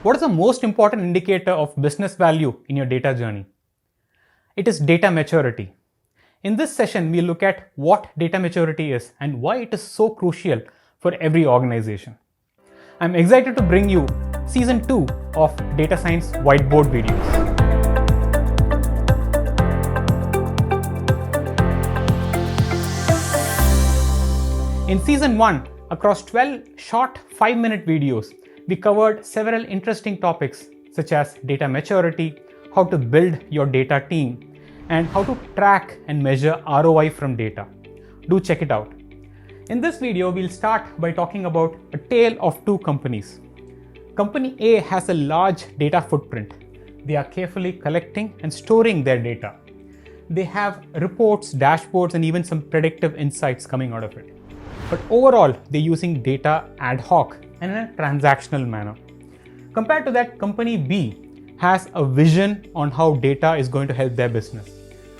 What is the most important indicator of business value in your data journey? It is data maturity. In this session, we look at what data maturity is and why it is so crucial for every organization. I'm excited to bring you Season 2 of Data Science Whiteboard videos. In Season 1, across 12 short 5-minute videos, we covered several interesting topics such as data maturity, how to build your data team, and how to track and measure ROI from data. Do check it out. In this video, we'll start by talking about a tale of two companies. Company A has a large data footprint. They are carefully collecting and storing their data. They have reports, dashboards, and even some predictive insights coming out of it. But overall, they're using data ad hoc and in a transactional manner. Compared to that, Company B has a vision on how data is going to help their business.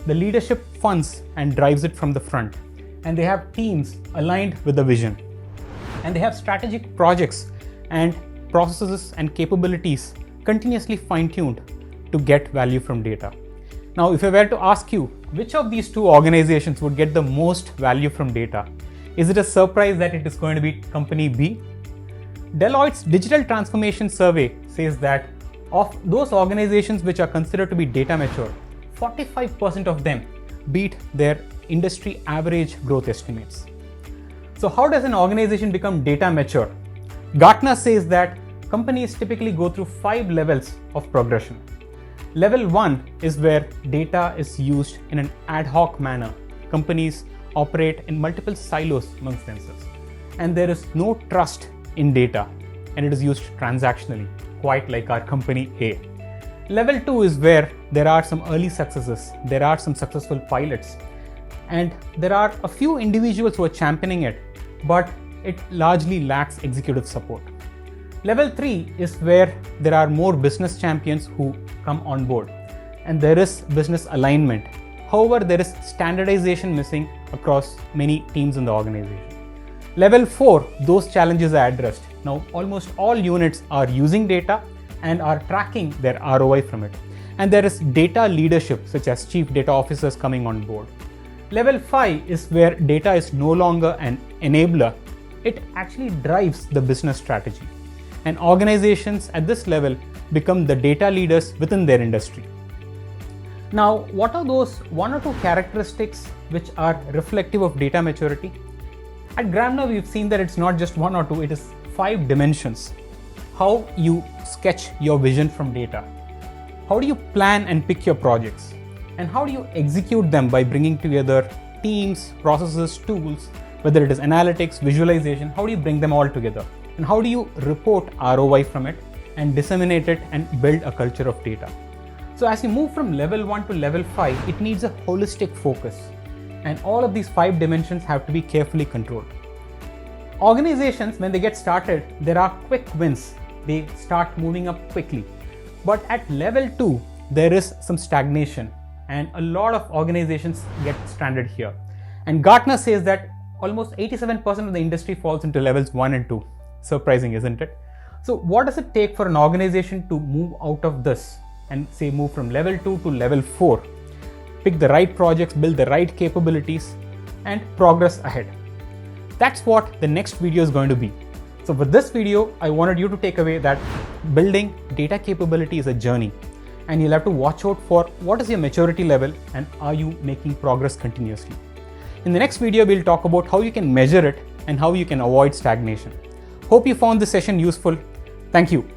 The leadership funds and drives it from the front, and they have teams aligned with the vision. And they have strategic projects and processes and capabilities continuously fine-tuned to get value from data. Now, if I were to ask you, which of these two organizations would get the most value from data? Is it a surprise that it is going to be Company B? Deloitte's digital transformation survey says that of those organizations which are considered to be data mature, 45% of them beat their industry average growth estimates. So how does an organization become data mature? Gartner says that companies typically go through 5 levels of progression. Level 1 is where data is used in an ad hoc manner. Companies operate in multiple silos amongst themselves, and there is no trust in data, and it is used transactionally, quite like our Company A. Level 2 is where there are some early successes, there are some successful pilots, and there are a few individuals who are championing it, but it largely lacks executive support. Level 3 is where there are more business champions who come on board, and there is business alignment. However, there is standardization missing across many teams in the organization. Level 4, those challenges are addressed. Now, almost all units are using data and are tracking their ROI from it. And there is data leadership, such as chief data officers coming on board. Level 5 is where data is no longer an enabler. It actually drives the business strategy. And organizations at this level become the data leaders within their industry. Now, what are those 1 or 2 characteristics which are reflective of data maturity? At Gramener, we've seen that it's not just 1 or 2, it is 5 dimensions. How you sketch your vision from data. How do you plan and pick your projects? And how do you execute them by bringing together teams, processes, tools, whether it is analytics, visualization, how do you bring them all together? And how do you report ROI from it and disseminate it and build a culture of data? So as you move from level 1 to level 5, it needs a holistic focus. And all of these 5 dimensions have to be carefully controlled. Organizations, when they get started, there are quick wins. They start moving up quickly. But at level 2, there is some stagnation, and a lot of organizations get stranded here. And Gartner says that almost 87% of the industry falls into levels 1 and 2. Surprising, isn't it? So what does it take for an organization to move out of this and say move from level 2 to level 4? Pick the right projects, build the right capabilities, and progress ahead. That's what the next video is going to be. So with this video, I wanted you to take away that building data capability is a journey, and you'll have to watch out for what is your maturity level and are you making progress continuously. In the next video, we'll talk about how you can measure it and how you can avoid stagnation. Hope you found this session useful. Thank you.